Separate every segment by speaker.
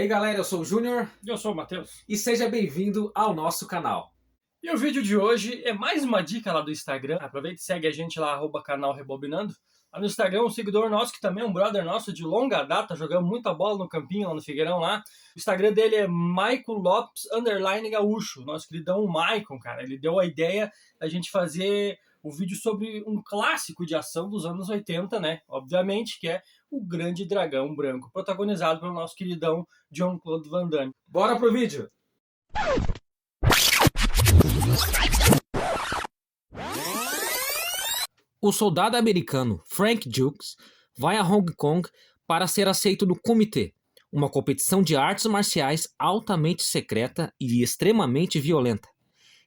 Speaker 1: E aí galera, eu sou o Júnior
Speaker 2: Eu sou o Matheus.
Speaker 1: e seja bem-vindo ao nosso canal.
Speaker 2: E o vídeo de hoje é mais uma dica lá do Instagram. Aproveita e segue a gente lá, @canal Rebobinando. Lá no Instagram, um seguidor nosso, que também é um brother nosso de longa data, jogamos muita bola no campinho, lá no Figueirão lá. O Instagram dele é Maicon Lopes _Gaúcho. Nosso queridão Maicon, cara. Ele deu a ideia da gente fazer o vídeo sobre um clássico de ação dos anos 80, né? Obviamente, que é O Grande Dragão Branco, protagonizado pelo nosso queridão Jean-Claude Van Damme.
Speaker 1: Bora pro vídeo! O soldado americano Frank Dukes vai a Hong Kong para ser aceito no Comitê, uma competição de artes marciais altamente secreta e extremamente violenta.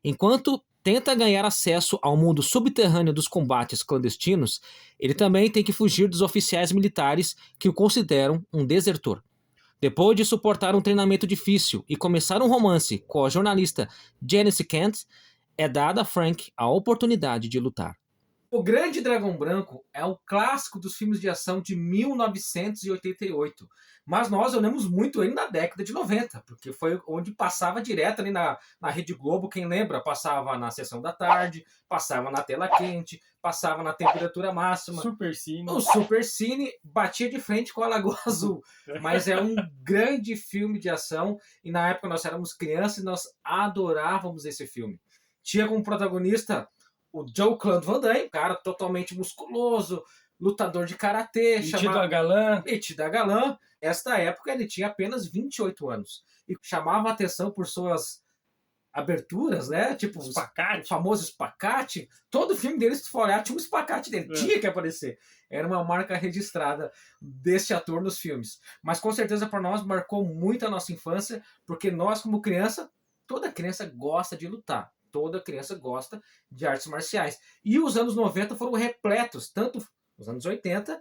Speaker 1: Enquanto tenta ganhar acesso ao mundo subterrâneo dos combates clandestinos, ele também tem que fugir dos oficiais militares que o consideram um desertor. Depois de suportar um treinamento difícil e começar um romance com a jornalista Janice Kent, é dada a Frank a oportunidade de lutar. O Grande Dragão Branco é um clássico dos filmes de ação de 1988, mas nós olhamos muito ele na década de 90, porque foi onde passava direto ali na Rede Globo, quem lembra? Passava na sessão da tarde, passava na tela quente, passava na temperatura máxima.
Speaker 2: Super Cine.
Speaker 1: O Super Cine batia de frente com a Lagoa Azul, mas é um grande filme de ação e na época nós éramos crianças e nós adorávamos esse filme. Tinha como protagonista o Jean-Claude Van Damme, cara totalmente musculoso, lutador de karatê,
Speaker 2: Metido a galã.
Speaker 1: Metido a galã. Esta época ele tinha apenas 28 anos e chamava a atenção por suas aberturas, né? Tipo,
Speaker 2: Espacate.
Speaker 1: O famoso espacate. Todo filme dele, se tu for olhar, tinha um espacate dele. Tinha que aparecer. Era uma marca registrada desse ator nos filmes. Mas com certeza para nós marcou muito a nossa infância, porque nós, como criança, toda criança gosta de lutar. Toda criança gosta de artes marciais. E os anos 90 foram repletos, tanto os anos 80,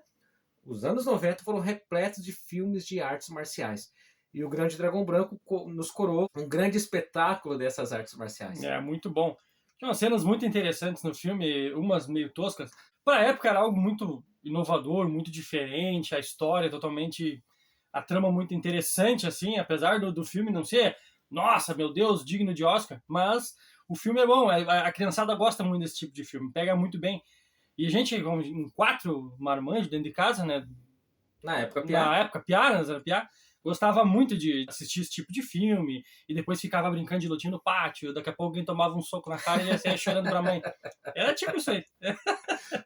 Speaker 1: os anos 90 foram repletos de filmes de artes marciais. E o Grande Dragão Branco nos coroou um grande espetáculo dessas artes marciais.
Speaker 2: É, muito bom. Tinha umas cenas muito interessantes no filme, umas meio toscas. Para a época era algo muito inovador, muito diferente, a história totalmente... A trama muito interessante, assim, apesar do filme não ser, nossa, meu Deus, digno de Oscar, mas o filme é bom, a criançada gosta muito desse tipo de filme, pega muito bem. E a gente, em 4 marmanjos dentro de casa, né?
Speaker 1: Na época,
Speaker 2: piá, gostava muito de assistir esse tipo de filme, e depois ficava brincando de lutinha no pátio, daqui a pouco alguém tomava um soco na cara e ia sair chorando pra mãe. Era tipo isso aí.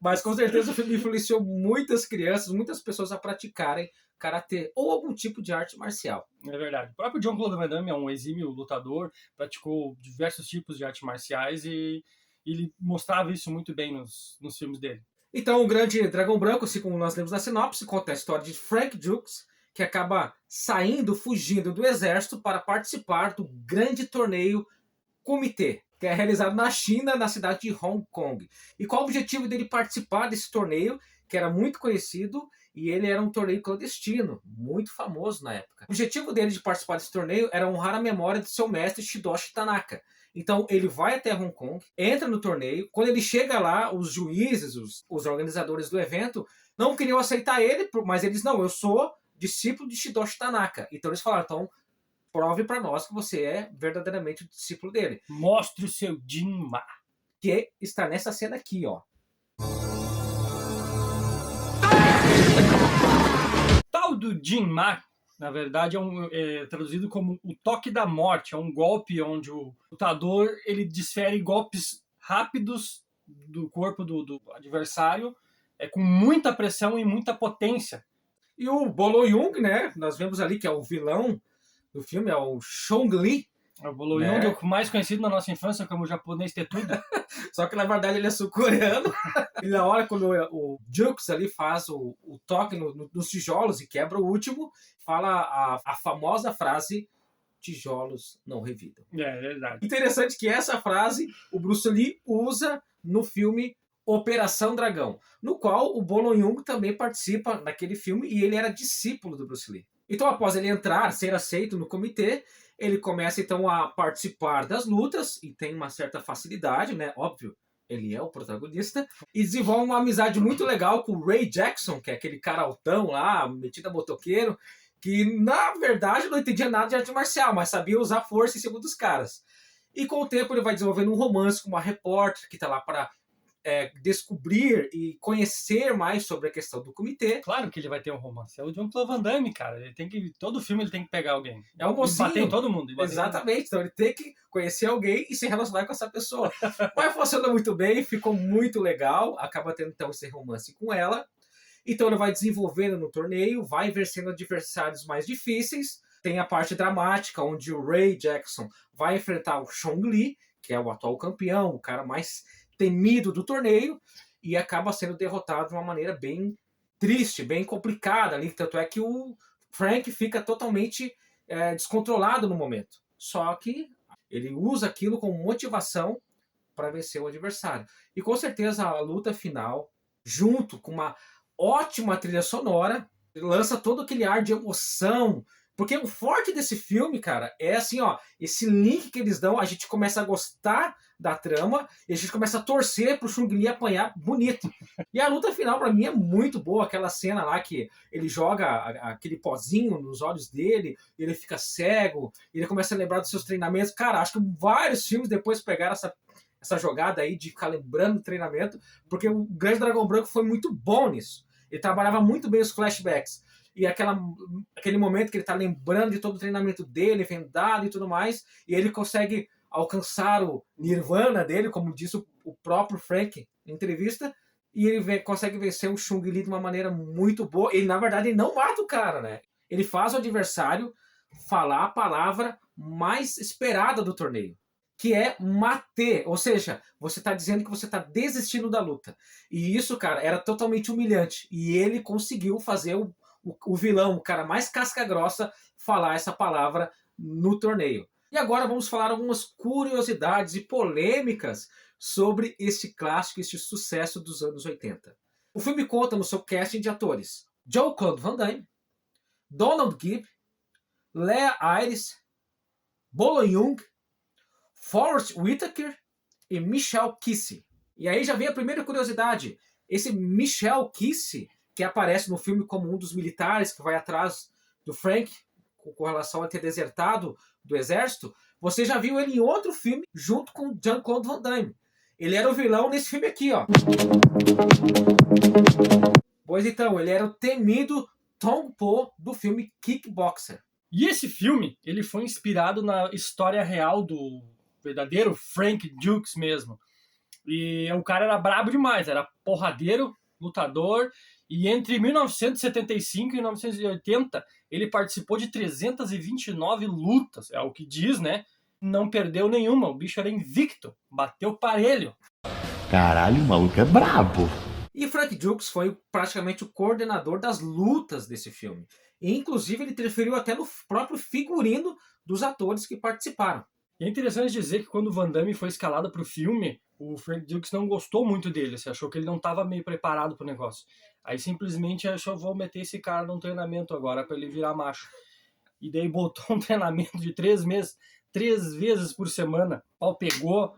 Speaker 1: Mas com certeza o filme influenciou muitas crianças, muitas pessoas a praticarem karatê ou algum tipo de arte marcial.
Speaker 2: É verdade. O próprio Jean-Claude Van Damme é um exímio lutador, praticou diversos tipos de artes marciais e ele mostrava isso muito bem nos filmes dele.
Speaker 1: Então, o Grande Dragão Branco, assim como nós lemos na sinopse, conta a história de Frank Dukes, que acaba fugindo do exército para participar do grande torneio Comitê, que é realizado na China, na cidade de Hong Kong. E qual o objetivo dele participar desse torneio, que era muito conhecido, e ele era um torneio clandestino, muito famoso na época. O objetivo dele de participar desse torneio era honrar a memória de seu mestre Shidoshi Tanaka. Então ele vai até Hong Kong, entra no torneio. Quando ele chega lá, os juízes, os organizadores do evento, não queriam aceitar ele, mas eles, não, eu sou discípulo de Shidoshi Tanaka. Então eles falaram, então prove para nós que você é verdadeiramente o discípulo dele.
Speaker 2: Mostre o seu Jinma.
Speaker 1: Que está nessa cena aqui, ó.
Speaker 2: Tal do Jinma, na verdade, é traduzido como o toque da morte. É um golpe onde o lutador ele desfere golpes rápidos do corpo do adversário, com muita pressão e muita potência.
Speaker 1: E o Bolo Yeung, né? Nós vemos ali que é o vilão do filme, é o Chong Li.
Speaker 2: O Bolo Yeung é o mais conhecido na nossa infância como o japonês ter tudo.
Speaker 1: Só que na verdade ele é sul-coreano. E na hora quando o Dukes ali faz o toque nos tijolos e quebra o último, fala a famosa frase: tijolos não revidam.
Speaker 2: É verdade.
Speaker 1: Interessante que essa frase o Bruce Lee usa no filme Operação Dragão, no qual o Bolo Yeung também participa naquele filme e ele era discípulo do Bruce Lee. Então, após ele ser aceito no comitê, ele começa então a participar das lutas e tem uma certa facilidade, né? Óbvio, ele é o protagonista, e desenvolve uma amizade muito legal com o Ray Jackson, que é aquele cara altão lá, metido a motoqueiro, que na verdade não entendia nada de arte marcial, mas sabia usar força em cima dos caras. E com o tempo ele vai desenvolvendo um romance com uma repórter que está lá para descobrir e conhecer mais sobre a questão do comitê.
Speaker 2: Claro que ele vai ter um romance. É o Jean-Claude Van Damme, cara. Todo filme ele tem que pegar alguém.
Speaker 1: É um mocinho.
Speaker 2: E bater em todo mundo.
Speaker 1: Exatamente. Então ele tem que conhecer alguém e se relacionar com essa pessoa. Mas funciona muito bem, ficou muito legal. Acaba tendo então esse romance com ela. Então ele vai desenvolvendo no torneio, vai vencendo adversários mais difíceis. Tem a parte dramática, onde o Ray Jackson vai enfrentar o Chong Li, que é o atual campeão, o cara mais temido do torneio, e acaba sendo derrotado de uma maneira bem triste, bem complicada ali. Tanto é que o Frank fica totalmente descontrolado no momento. Só que ele usa aquilo como motivação para vencer o adversário. E com certeza a luta final, junto com uma ótima trilha sonora, lança todo aquele ar de emoção. Porque o forte desse filme, cara, é assim, ó, esse link que eles dão, a gente começa a gostar da trama e a gente começa a torcer pro Chong Li apanhar bonito. E a luta final, pra mim, é muito boa. Aquela cena lá que ele joga aquele pozinho nos olhos dele, ele fica cego, ele começa a lembrar dos seus treinamentos. Cara, acho que vários filmes depois pegaram essa jogada aí de ficar lembrando do treinamento, porque o Grande Dragão Branco foi muito bom nisso. Ele trabalhava muito bem os flashbacks. E aquele momento que ele tá lembrando de todo o treinamento dele, vendado e tudo mais, e ele consegue alcançar o nirvana dele, como disse o próprio Frank em entrevista, e ele consegue vencer o Chong Li de uma maneira muito boa. Ele, na verdade, ele não mata o cara, né? Ele faz o adversário falar a palavra mais esperada do torneio, que é mate, ou seja, você tá dizendo que você tá desistindo da luta. E isso, cara, era totalmente humilhante. E ele conseguiu fazer o vilão, o cara mais casca-grossa, falar essa palavra no torneio. E agora vamos falar algumas curiosidades e polêmicas sobre esse clássico, esse sucesso dos anos 80. O filme conta no seu casting de atores Jean-Claude Van Damme, Donald Gibb, Leah Iris, Bolo Young, Forrest Whitaker e Michelle Kissy. E aí já vem a primeira curiosidade. Esse Michelle Kissy, que aparece no filme como um dos militares que vai atrás do Frank com relação a ter desertado do exército, você já viu ele em outro filme junto com Jean-Claude Van Damme. Ele era o vilão nesse filme aqui, ó. Pois então, ele era o temido Tong Po do filme Kickboxer.
Speaker 2: E esse filme, ele foi inspirado na história real do verdadeiro Frank Dux mesmo. E o cara era brabo demais, era porradeiro, lutador, e entre 1975 e 1980 ele participou de 329 lutas, é o que diz, né? Não perdeu nenhuma, o bicho era invicto, bateu parelho.
Speaker 3: Caralho, o maluco é brabo.
Speaker 1: E Frank Dux foi praticamente o coordenador das lutas desse filme. E, inclusive, ele interferiu até no próprio figurino dos atores que participaram.
Speaker 2: E é interessante dizer que quando o Van Damme foi escalado para o filme, o Frank Dux não gostou muito dele. Você achou que ele não estava meio preparado para o negócio. Aí simplesmente achou, vou meter esse cara num treinamento agora para ele virar macho. E daí botou um treinamento de 3 meses, 3 vezes por semana. O pau pegou,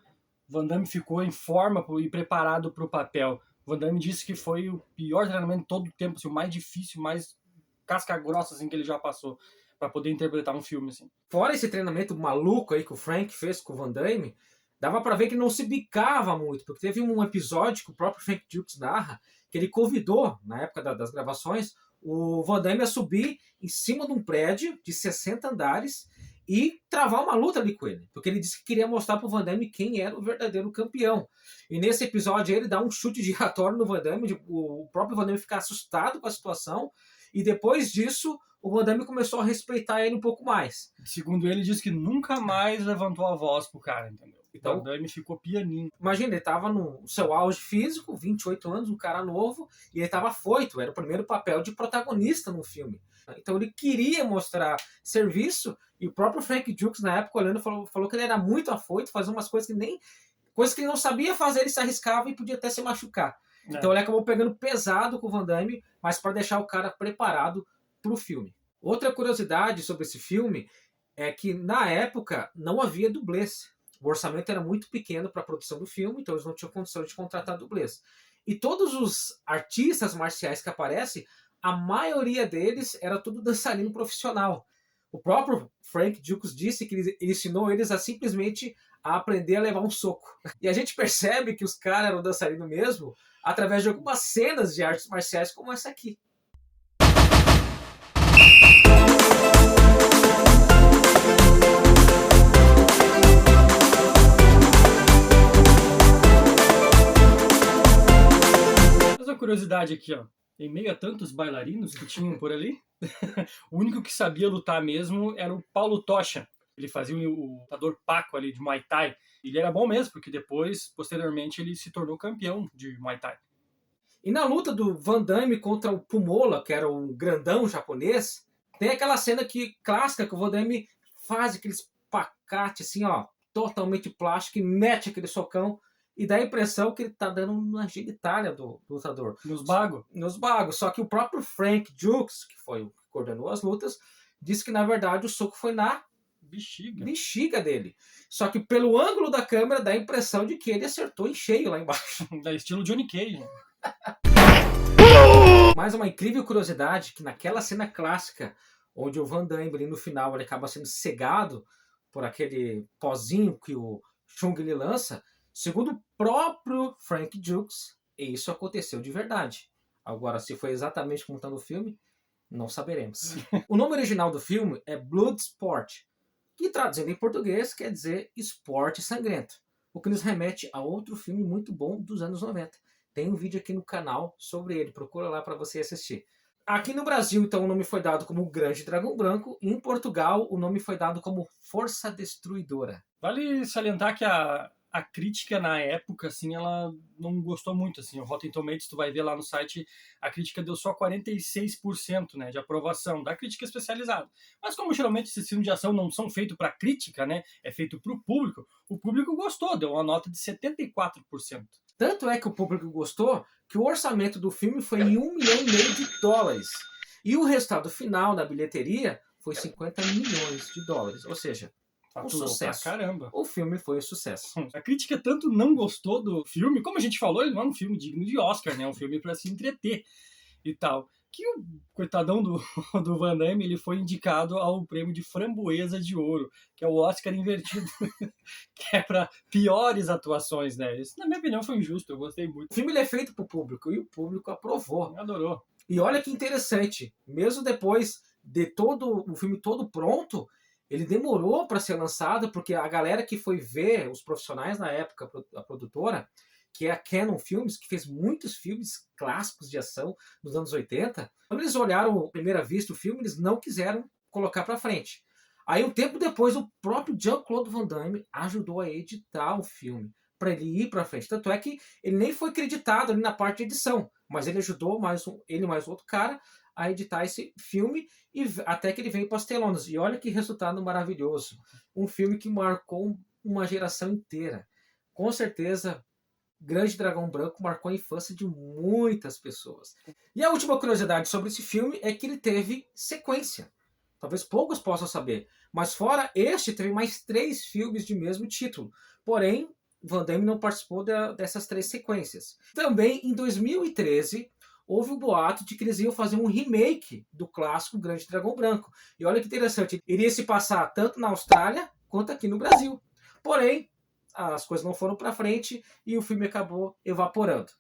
Speaker 2: Van Damme ficou em forma e preparado para o papel. O Van Damme disse que foi o pior treinamento de todo o tempo, assim, o mais difícil, mais casca-grossa assim, que ele já passou para poder interpretar um filme assim.
Speaker 1: Fora esse treinamento maluco aí que o Frank fez com o Van Damme, dava para ver que não se bicava muito, porque teve um episódio que o próprio Frank Dux narra, que ele convidou, na época das gravações, o Van Damme a subir em cima de um prédio de 60 andares e travar uma luta ali com ele, porque ele disse que queria mostrar pro Van Damme quem era o verdadeiro campeão. E nesse episódio ele dá um chute giratório no Van Damme, o próprio Van Damme fica assustado com a situação, e depois disso o Van Damme começou a respeitar ele um pouco mais.
Speaker 2: Segundo ele, diz que nunca mais levantou a voz pro cara, entendeu?
Speaker 1: Então,
Speaker 2: o Van Damme ficou pianinho.
Speaker 1: Imagina, ele tava no seu auge físico, 28 anos, um cara novo, e ele tava afoito, era o primeiro papel de protagonista no filme. Então ele queria mostrar serviço, e o próprio Frank Dux, na época, olhando, falou que ele era muito afoito, fazia umas coisas que ele não sabia fazer, ele se arriscava e podia até se machucar. Então ele acabou pegando pesado com o Van Damme, mas para deixar o cara preparado para o filme. Outra curiosidade sobre esse filme é que, na época, não havia dublês. O orçamento era muito pequeno para a produção do filme, então eles não tinham condição de contratar dublês. E todos os artistas marciais que aparecem a maioria deles era tudo dançarino profissional. O próprio Frank Dux disse que ele ensinou eles a simplesmente a aprender a levar um soco. E a gente percebe que os caras eram dançarinos mesmo através de algumas cenas de artes marciais como essa aqui.
Speaker 2: Mas uma curiosidade aqui, ó. Em meio a tantos bailarinos que tinham por ali, o único que sabia lutar mesmo era o Paulo Tocha. Ele fazia o lutador Paco ali de Muay Thai. Ele era bom mesmo, porque depois, posteriormente, ele se tornou campeão de Muay Thai.
Speaker 1: E na luta do Van Damme contra o Pumola, que era o grandão japonês, tem aquela cena clássica que o Van Damme faz aquele espacate assim, ó, totalmente plástico e mete aquele socão e dá a impressão que ele tá dando uma genitália do lutador.
Speaker 2: Nos bagos.
Speaker 1: Nos bagos. Só que o próprio Frank Dux, que foi o que coordenou as lutas, disse que na verdade o soco foi na bexiga dele. Só que pelo ângulo da câmera dá a impressão de que ele acertou em cheio lá embaixo.
Speaker 2: Da estilo Johnny Cage.
Speaker 1: Mais uma incrível curiosidade, que naquela cena clássica, onde o Van Damme ali no final ele acaba sendo cegado por aquele pozinho que o Chung lhe lança, segundo o próprio Frank Dux, isso aconteceu de verdade. Agora, se foi exatamente como está no filme, não saberemos. O nome original do filme é Bloodsport, que traduzindo em português quer dizer esporte sangrento, o que nos remete a outro filme muito bom dos anos 90. Tem um vídeo aqui no canal sobre ele, procura lá para você assistir. Aqui no Brasil, então, o nome foi dado como Grande Dragão Branco, e em Portugal o nome foi dado como Força Destruidora.
Speaker 2: Vale salientar que a crítica na época, assim, ela não gostou muito, assim. O Rotten Tomatoes, tu vai ver lá no site, a crítica deu só 46%, né, de aprovação da crítica especializada. Mas como geralmente esses filmes de ação não são feitos para crítica, né, é feito para o público gostou, deu uma nota de 74%.
Speaker 1: Tanto é que o público gostou que o orçamento do filme foi em $1,5 milhão. E o resultado final da bilheteria foi $50 milhões. Ou seja, um sucesso.
Speaker 2: Caramba.
Speaker 1: O filme foi um sucesso.
Speaker 2: A crítica tanto não gostou do filme, como a gente falou, ele não é um filme digno de Oscar, né? É um filme para se entreter e tal. Que o coitadão do Van Damme, ele foi indicado ao prêmio de Framboesa de Ouro, que é o Oscar invertido, que é para piores atuações, né? Isso, na minha opinião, foi injusto, eu gostei muito.
Speaker 1: O filme ele é feito pro público e o público aprovou.
Speaker 2: Adorou.
Speaker 1: E olha que interessante, mesmo depois de todo o filme todo pronto, ele demorou para ser lançado, porque a galera que foi ver, os profissionais na época, a produtora, que é a Cannon Films, que fez muitos filmes clássicos de ação nos anos 80, quando eles olharam à primeira vista o filme, eles não quiseram colocar para frente. Aí, um tempo depois, o próprio Jean-Claude Van Damme ajudou a editar o filme, para ele ir para frente. Tanto é que ele nem foi creditado ali na parte de edição, mas ele ajudou ele mais outro cara a editar esse filme, e até que ele veio para as telonas. E olha que resultado maravilhoso. Um filme que marcou uma geração inteira. Com certeza, Grande Dragão Branco marcou a infância de muitas pessoas. E a última curiosidade sobre esse filme é que ele teve sequência. Talvez poucos possam saber. Mas fora este, teve mais 3 filmes de mesmo título. Porém, Van Damme não participou dessas 3 sequências. Também, em 2013... houve o boato de que eles iam fazer um remake do clássico Grande Dragão Branco. E olha que interessante, iria se passar tanto na Austrália quanto aqui no Brasil. Porém, as coisas não foram para frente e o filme acabou evaporando.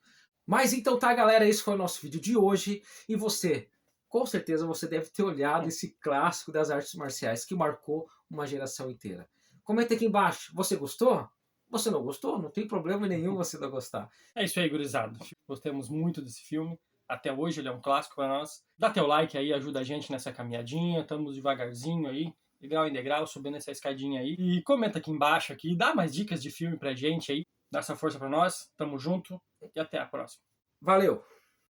Speaker 1: Mas então tá, galera, esse foi o nosso vídeo de hoje. E você, com certeza você deve ter olhado esse clássico das artes marciais que marcou uma geração inteira. Comenta aqui embaixo, você gostou? Você não gostou? Não tem problema nenhum você não gostar.
Speaker 2: É isso aí, gurizada. Gostamos muito desse filme. Até hoje ele é um clássico para nós. Dá teu like aí, ajuda a gente nessa caminhadinha. Estamos devagarzinho aí, degrau em degrau, subindo essa escadinha aí. E comenta aqui embaixo aqui, dá mais dicas de filme pra gente aí. Dá essa força para nós. Tamo junto e até a próxima.
Speaker 1: Valeu!